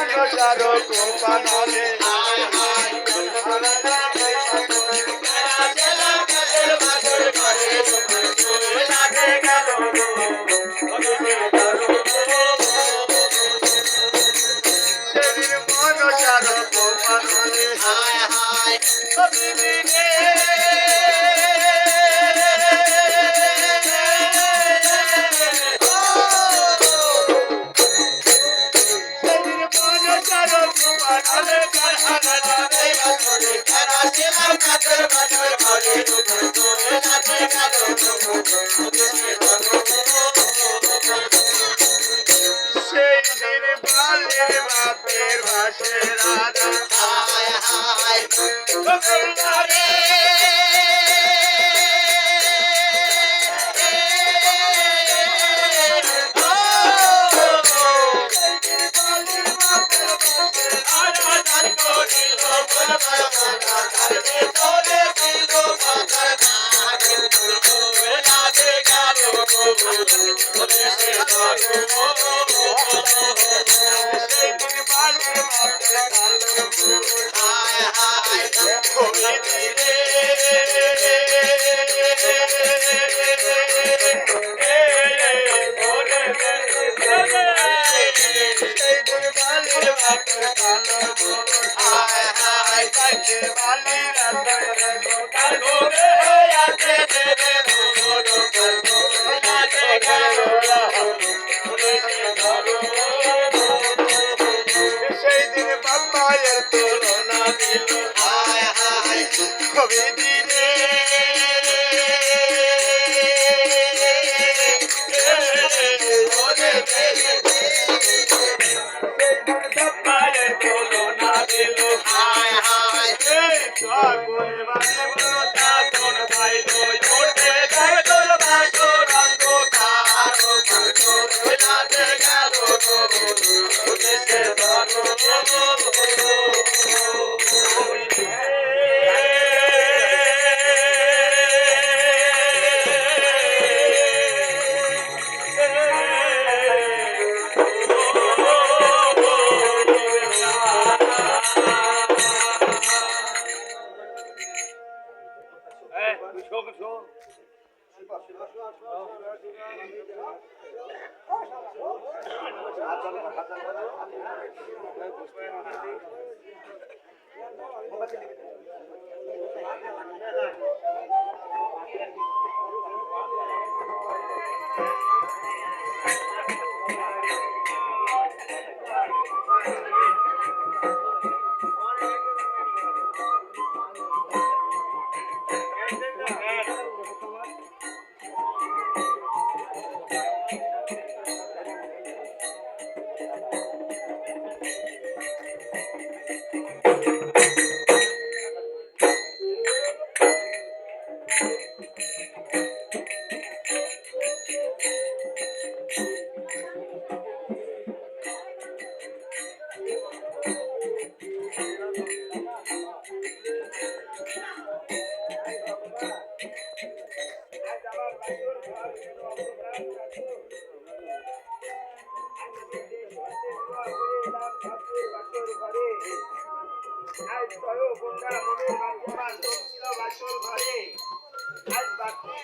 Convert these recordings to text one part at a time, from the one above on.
মনসার কোপানলে সেদিন মনসার কোপানলে সেই দিন বালের বাপের ভাসে রাধা সেই দিন বাপ্পায়ের তুলনা দিল কবি দিলে বাপ্পায়ের তুলনা দিল ঠাকুর বাবা তোর ভাই লই ওঠে তোর বাসর অন্ধকার রাতে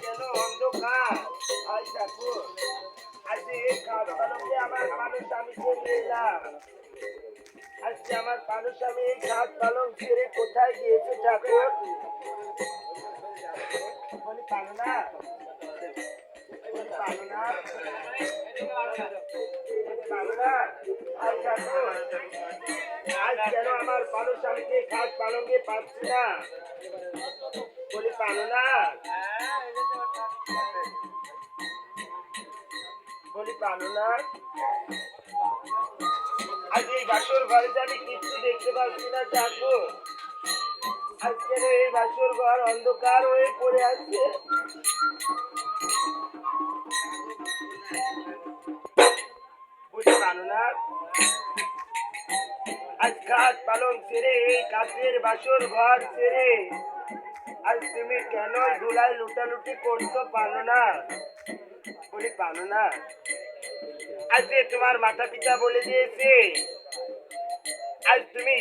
গেল দেশের আজকে আমার মানুষ আমি এই ঘাট পালং ছেড়ে কোথায় গিয়েছে ঠাকুর? বলি পালো না, বলি পালো না, পালো না। আজ ঠাকুর আজ কেন আমার মানুষ আমি এই ঘাট পালঙ্গে পাচ্ছি না? বলি পালো না, বলি পালো না। আজ এই বাসর ঘরে আমি কিছু দেখতে পাচ্ছি না ঠাকুর। আজকের এই বাসর ঘর অন্ধকার হয়ে পড়ে আছে। বুঝতে পারো না, আজ খাট পালং ছেড়ে এই কাঠের বাসর ঘর ছেড়ে আজ তুমি কেন ধুলায় লুটালুটি করছো? পারো না, বলি পারো না। আজকে তোমার মাতা পিতা বলে দিয়েছে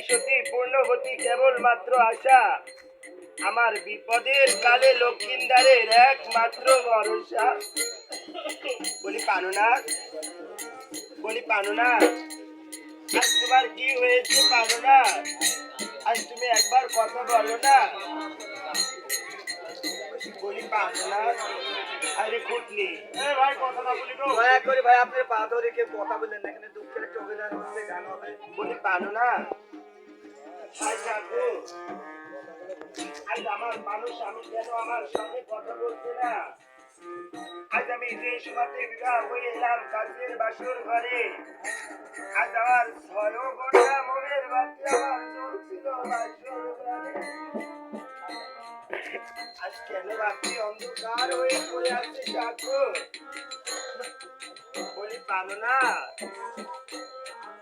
সতী পূর্ণবতী কেবলমাত্র আশা, আমার বিপদের কালে লক্ষিন্দারের একমাত্র ভরসা। বলি পানো না, বলি পানো না, আজ তোমার কি হয়েছে পানো না? আজ তুমি একবার কথা বলো না, বলি পানো না। আরে খুটলি ভাই কথা না বলি গো। দয়া করে ভাই আপনি পা ধরে কে কথা বলেন না, এখানে দুঃখের একটা অভিনয় হচ্ছে, গান হবে। বলি পানো না। আজ দেখো, আজ আমার মানুষ আমি কেন আমার সঙ্গে কথা বলছে না? আজ আমি যে সমাজে বিবাহ হয়ে এলাম কাছের বাসর ঘরে, আজ আমার ছয় ঘন্টা মনের বাতি আমার জ্বলছিল বাসর ঘরে। আজ কেন বাতি অন্ধকার হয়ে পড়ে আছে ঠাকুর? বলি পানো না।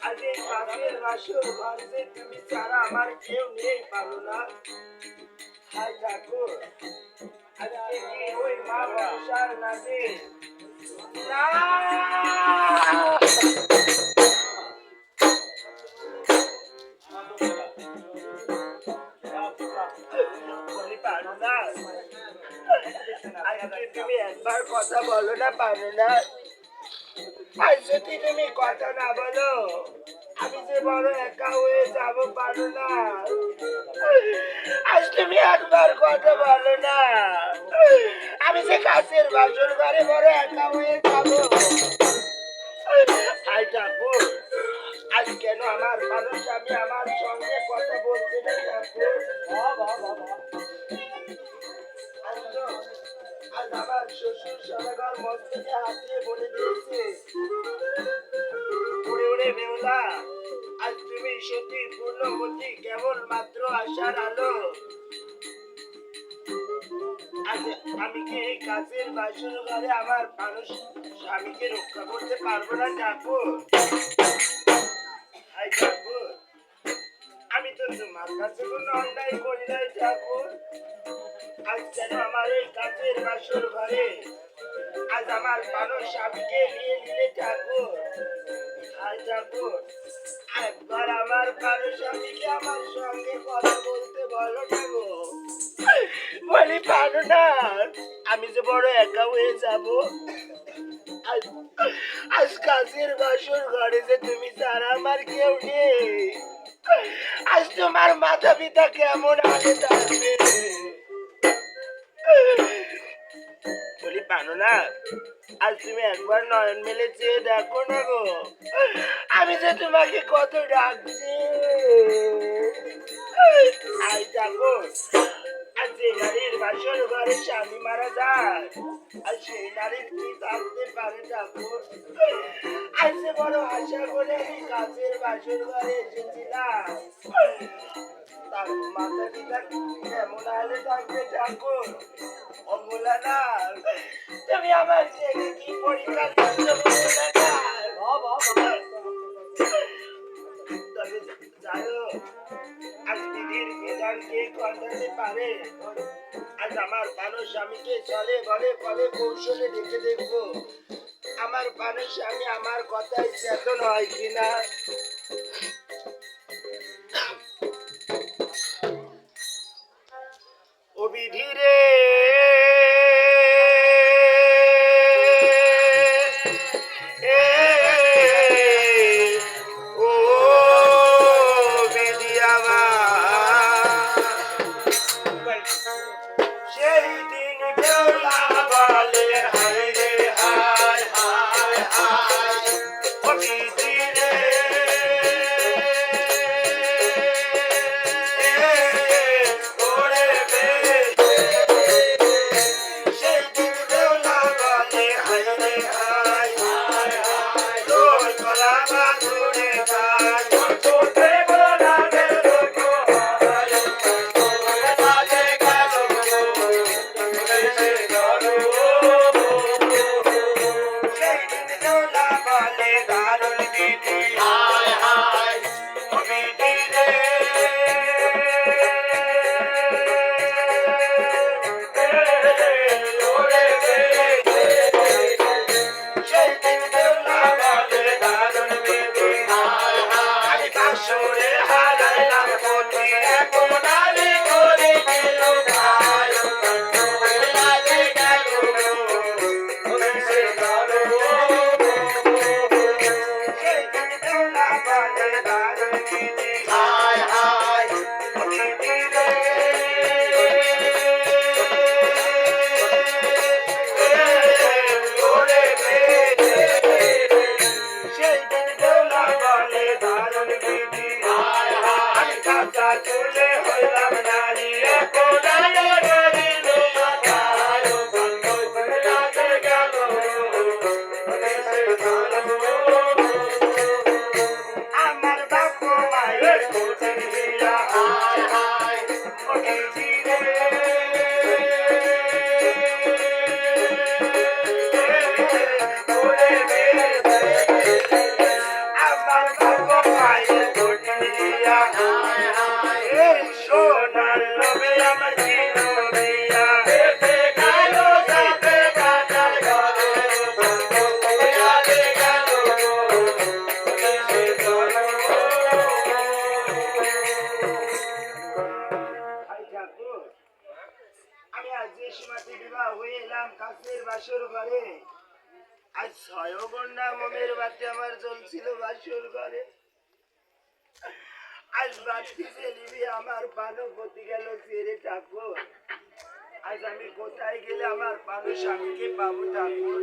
আজ এই কাছের বাসর ঘর যে তুমি ছাড়া আমার কেউ নেই পানো না। হায় ঠাকুর, আজকে কি ওই মা বর্ষার নাচে না? বলি পারো না। আজকে তুমি একবার কথা বলো না পারো না। আজ যদি তুমি কথা না বলো আমি যে বড় একা হয়ে যাবো পারো না। আজ তুমি একবার কথা বলো না, আমি যে কাছের বাসর ঘরে বড় একা হয়ে যাবো। আয় ঠাকুর, আজ কেন আমার মানুষ আমি আমার সঙ্গে কথা বলতে না ঠাকুর? আজ তো আজ আমার শ্বশুর সদাগর মস্তকে হাতিয়ে বলে দিয়েছে, উড়ে উড়ে বেহুলা, আজ তুমি সত্যি পূর্ণবতী কেবলমাত্র আশার আলো। আজ আমি কি এই কাছের বাসর ঘরে আমার মানুষ স্বামীকে রক্ষা করতে পারবো না ঠাকুর? হাই ঠাকুর, আমি তো তোমার কাছে কোনো অন্যায় করি নাই ঠাকুর। আজ কেন আমার এই কাছের বাসর ঘরে আজ আমার মানুষ স্বামীকে নিয়ে নিলে ঠাকুর? হাই ঠাকুর, একবার আমার মানুষ স্বামীকে আমার সঙ্গে কথা বলতে বলো না গো। বলি পারো না, আমি যে বড় একা হয়ে যাব। আজ আজ কাছের বাসর ঘরে যে তুমি ছাড়া আমার কেউ নেই। আজ তোমার মাতা পিতা কেমন আগে থাকবে? বলি পানো না, আজ তুমি একবার নয়ন মেলে চেয়ে দেখো না গো, আমি যে তোমাকে কত ডাকছি। আই ঠাকুর, আজ যে নারীর বাসর ঘরে স্বামী মারা যায় আর সেই নারীর কি থাকতে পারে ঠাকুর? আজ যে বড় আশা করে আমি কাছের বাসর ঘরে এসেছিলাম, তার মাতা পিতা কেমন হালে থাকবে ঠাকুর? অমলা না, তুমি আমার ছেলে কি পরীক্ষা দিচ্ছ বলো না না? তবে জানো, আজ বিধির বিধান কে খণ্ডাতে পারে? আজ আমার মানুষ স্বামীকে চলে বলে ফলে কৌশলে ডেকে দেখবো আমার মানুষ স্বামী আমার কথায় চেতন হয় কিনা। ও বিধি রে, ও বিধি আমার, সেই দিন বেলা বলে হায় রে হায় হায় হায়। ও বিধি রে, বাসরে হারাইলাম পতি এখন আমি করে গেল ভাই লাগে গেল সে গেল সেই দেওলা বাজে দারুণ গীতি হায় হায় গীতি রে ওরে সেই দেওলা বলে দারুণ গীতি হায় হায় কাঁচা চুলে হইলাম নারী এখন আলো রইল মাথায় লাগে গেল আমার বাপু মায়ের কোচিন দিয়া হায় হায় গীতি রে আমার বাপু মায়ের কোচিন দিয়া হায় হায় এই সোনার লোভে আমার জীবন দিয়া বেঁচে গেল সাথে কাটার ঘরে লাগে গেল সে গেল আমি আজ যে সীমাতে বিবাহ হয়ে এলাম কাছের বাসর ঘরে আজ 6 ঘন্টা মোমের বাতি আমার জ্বলছিল বাসর ঘরে আজ বাতি জ্বেলিবি আমার পানো গতি গেল ছেড়ে ঠাকুর আজ আমি কোথায় গেলে আমার পানো স্বামীকে পাবো ঠাকুর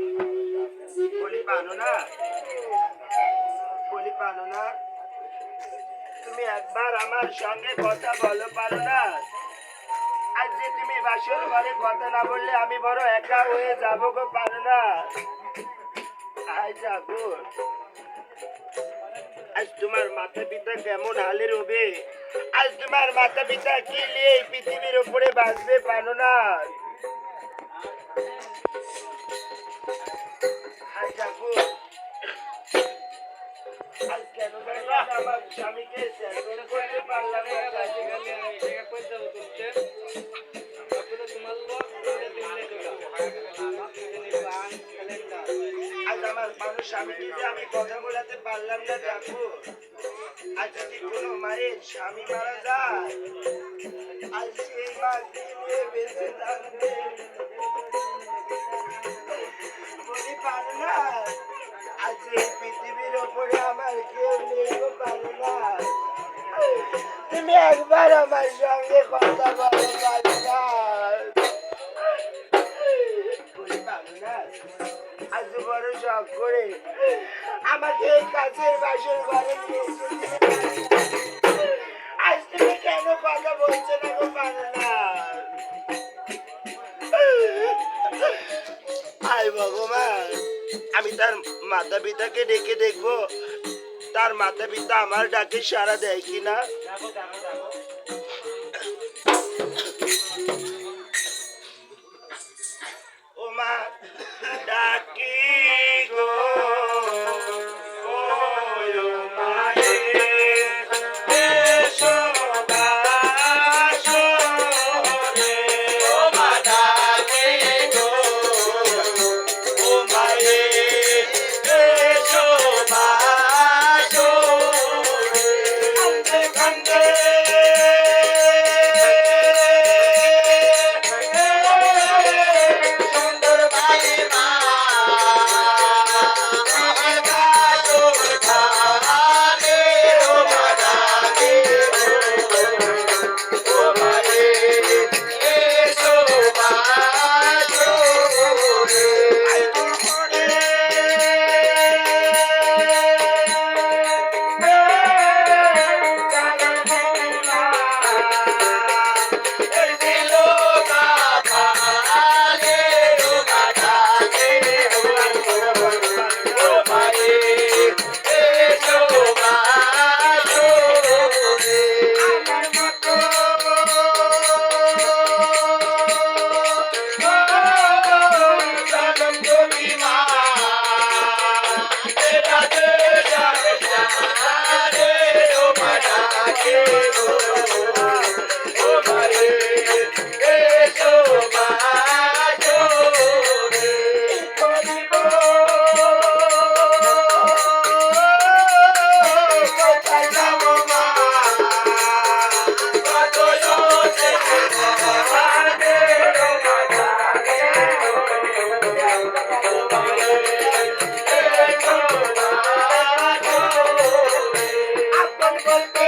বলি পানো না তুমি একবার আমার সঙ্গে কথা বলো পারো না আজ যে তুমি বাসর ঘরে কথা না বললে আমি বড় একা হয়ে যাবো গো পারো না আয় ঠাকুর আজ তোমার মাতা পিতা কেমন হালের হবে আজ তোমার মাতা পিতা কি নিয়ে এই পৃথিবীর উপরে বাঁচবে পারো না আয় ঠাকুর আজ কেন জানি না আমার স্বামীকে স্যালুট করতে পারলাম না আজ আমার মানুষ স্বামীকে যে আমি কথা বলাতে পারলাম না ঠাকুর আজ যদি কোনো মায়ের স্বামী মারা যায় আজ সেই মা কি নিয়ে বেঁচে থাকবে বলি পারো না আজ এই পৃথিবীর ওপরে আমার কেউ নেই গো পারো না তুমি একবার আমার সঙ্গে কথা বলো পারো না বলি পারো না আজ বড় শখ করে আমাকে এই কাছের বাসর ঘরে নিয়ে এসেছিলে। আজ তুমি কেন কথা বলছো না গো পারো না আয় ভগবান আমি তার মাতা পিতাকে ডেকে দেখবো তার মাতা পিতা আমার ডাকে সাড়া দেয় কিনা ও মা ডাকি গো ও মায়ে এসো বাসরে ও মা ডাকি গো ও মায়ে এসো বাসরে কান্দে সুন্দর মায়ে মা আমার বাসর ঘরে ও মা ডাকি ও মায়ে এসো বাসরে আই দুপুরে বলতে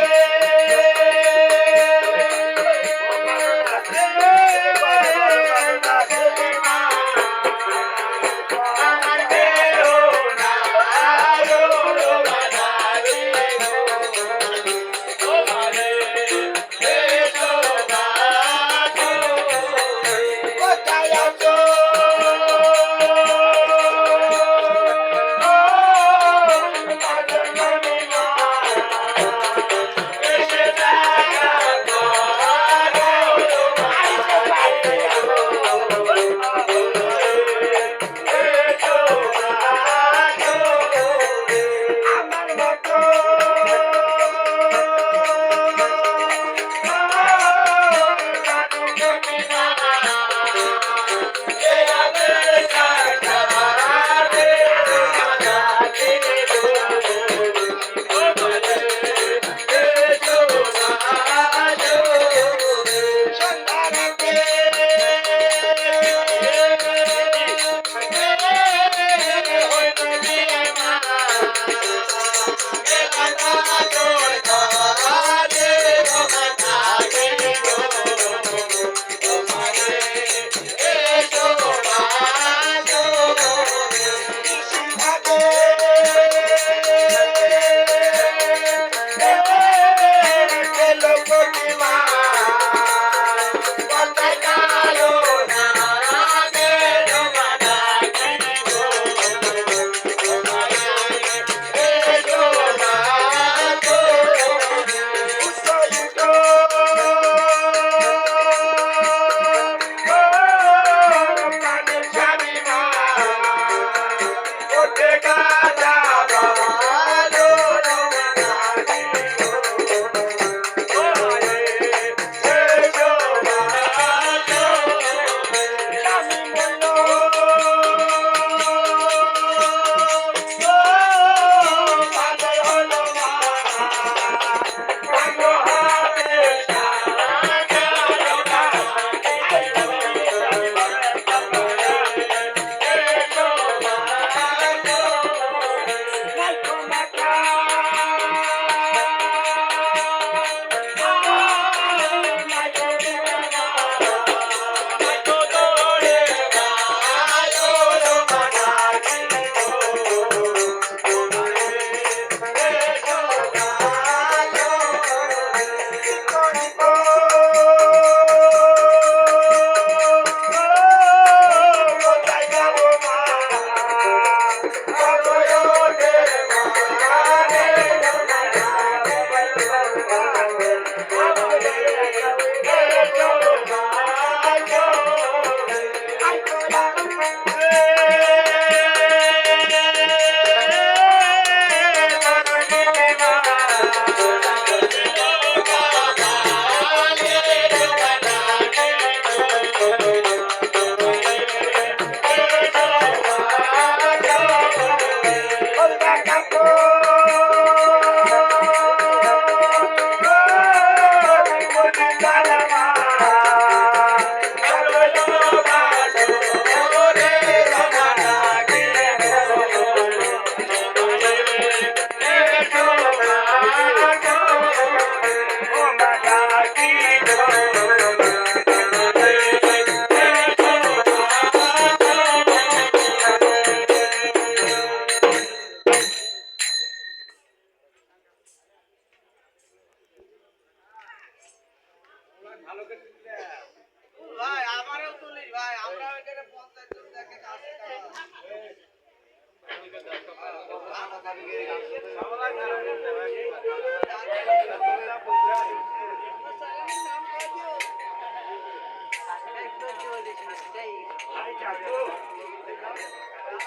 ভাই আমারও তুলিস ভাই আমরা এখানে 50 জন দেখে কাজ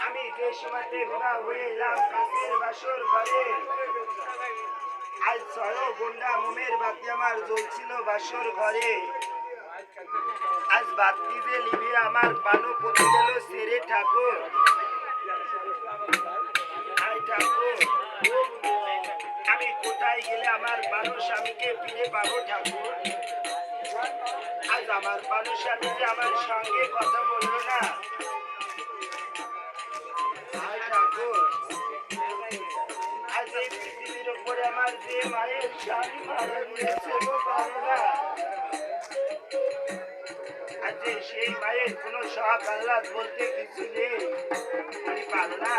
আমি যে সময়তে বিবাহ হয়ে এলাম কাছের বাসর ঘরে আজ 6 গুন্ডা মোমের বাতি আমার জ্বলছিল বাসর ঘরে আজ বাতি যে নিভে আমার পানো পতি গেল সেরে ঠাকুর আই ঠাকুর আমি কোথায় গেলে আমার পানো স্বামীকে ফিরে পাবো ঠাকুর আজ আমার পানো স্বামী যে আমার সঙ্গে কথা বললো না আই ঠাকুর আজ এই পৃথিবীর উপরে আমার যে মায়ের স্বামী মারা গিয়েছে গো পারোনা। আজকে সেই মায়ের কোনো শখ আহ্লাদ বলতে কিছু নেই। আমি পারো না।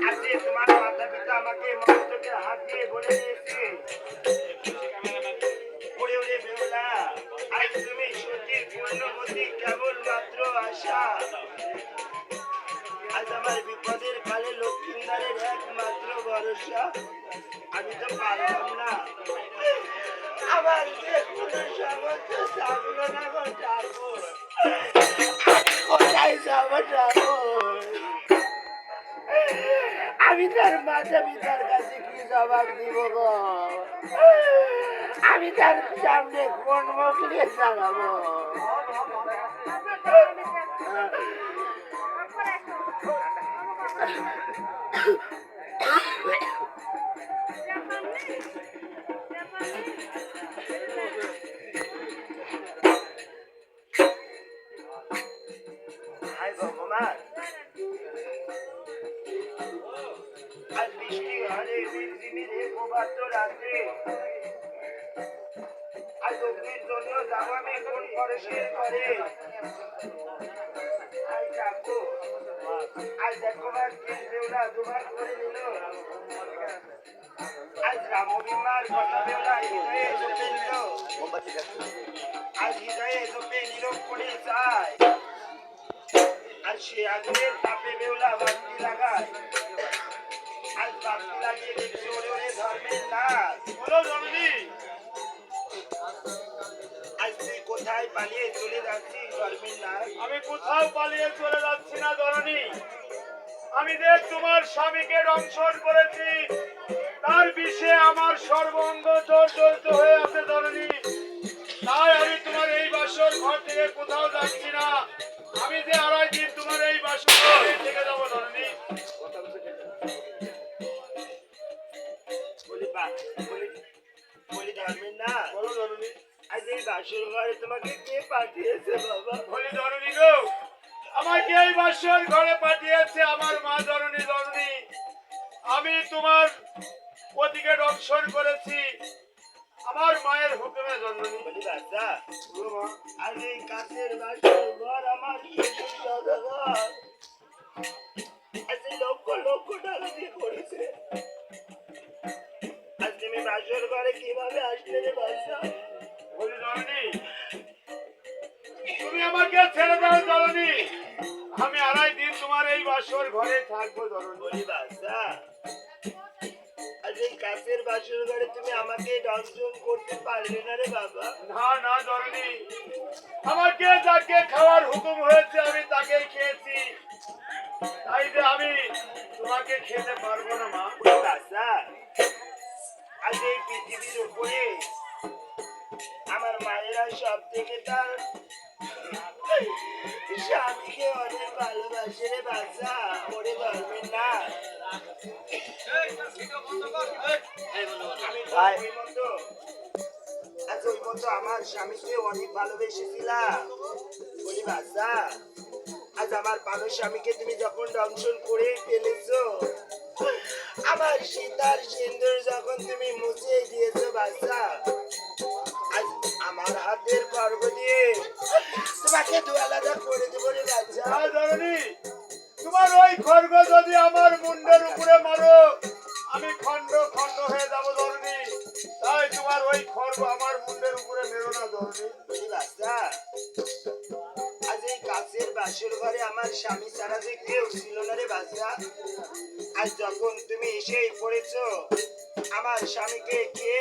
আজকে তোমার মাতা পিতা আমাকে মস্তকে হাত দিয়ে বলে দিয়েছে, ওরে ওরে বেহুলা, আজ তুমি সতীর পূর্ণবতী কেবলমাত্র আশা। আজ আমার বিপদের কালে লক্ষ্মীন্দারের একমাত্র ভরসা। আমি তো পারলাম না, আমার যে কোনো সামর্থ্য থাকলো না গো ঠাকুর। আমি কোথায় যাবো ঠাকুর? আমি তার মাতা পিতার কাছে কি জবাব দিব গো? আমি তার সামনে কোন মুখ নিয়ে দাঁড়াবো? হাই ভগবান, আজ বৃষ্টি হারে ঝিরঝিরে প্রভাত রাত্রে আজ অগ্নির জন্য যাবো আমি কোন পরশের ঘরে। আজ যাবো, আজ একবার কেন্দ্রেওরা দুবার করে নিল। আজ রামবিমার কথা বেলা হৃদয়ে জপে নিল। আজ হৃদয়ে জপে নীরব করে যায়। আর সে আগুনের তাপে বেউলা বাতি লাগায়। আজ বাতি লাগিয়ে দেখছি ওরে ওরে ধর্মের নাচ। বলো জননী, আজ তুই কোথায় পালিয়ে চলে যাচ্ছিস ধর্মের নাচ? আমি কোথাও পালিয়ে চলে যাচ্ছি না জননী। আমি দেখ তোমার স্বামীকে দংশন করেছি, তার বিষে আমার সর্বাঙ্গ জর্জরিত হয়ে আছে জননী। তাই আমি তোমার এই বাসর ঘর থেকে কোথাও যাচ্ছি না। আমি যে আড়াই দিন তোমার এই বাসর ঘরে থেকে যাবো জননী। বলি ধর্মের নাচ, বলো জননী। আজ এই বাসর ঘরে তোমাকে কে পাঠিয়েছে বাবা? বলি জননী গো, আমাকে এই বাসর ঘরে পাঠিয়েছে আমার মা জননী। জননী, আমি তোমার পতিকে দংশন করেছি আমার মায়ের হুকুমে জননী। বলি বাচ্চা, আজ এই কাছের বাসর ঘর আমার শ্বশুর সদাগর আজ এই লক্ষ লক্ষ টাকা দিয়ে করেছে। আজ তুমি বাসর ঘরে কিভাবে আসলে রে বাচ্চা? বলি জননী, তুমি আমাকে ছেড়ে দাও জননী। আমি আড়াই দিন তোমার এই বাসর ঘরে থাকবো জননী। বলি বাচ্চা, আজ এই কাছের বাসর ঘরে তুমি আমাকে দংশন করতে পারবে না রে বাবা। না না জননী, আমাকে যাকে খাওয়ার হুকুম হয়েছে আমি তাকেই খেয়েছি। তাই যে আমি তোমাকে খেতে পারবো না মা। বলি বাচ্চা, আজ এই পৃথিবীর উপরে আমার মায়েরা সব থেকে তার স্বামীকে অনেক ভালোবাসে রে বাচ্চা। ওরে ধর্মের না, আমি তো ওই মতো আজ ওই মতো আমার স্বামীকে অনেক ভালোবেসেছিলাম। বলি বাচ্চা, আজ আমার পাগল স্বামীকে তুমি যখন দংশন করে ফেলেছো, আমার সীতার সিন্দুর যখন তুমি মুছে দিয়েছো বাচ্চা, আজ আমার হাতের খড়গ দিয়ে তোমাকে দু আলাদা করে দেবো রে বাচ্চা। না জননী, তোমার ওই খড়গ যদি আমার মুন্ডের উপরে মারো আমি খন্ড খন্ড হয়ে যাবো জননী। তাই তোমার ওই খড়গ আমার মুন্ডের উপরে মেরো না জননী। বলি বাচ্চা, আজ এই কাছের বাসর ঘরে আমার স্বামী ছাড়া যে কেউ ছিল না রে বাচ্চা। আজ যখন তুমি এসেই পড়েছো, আমার স্বামীকে কে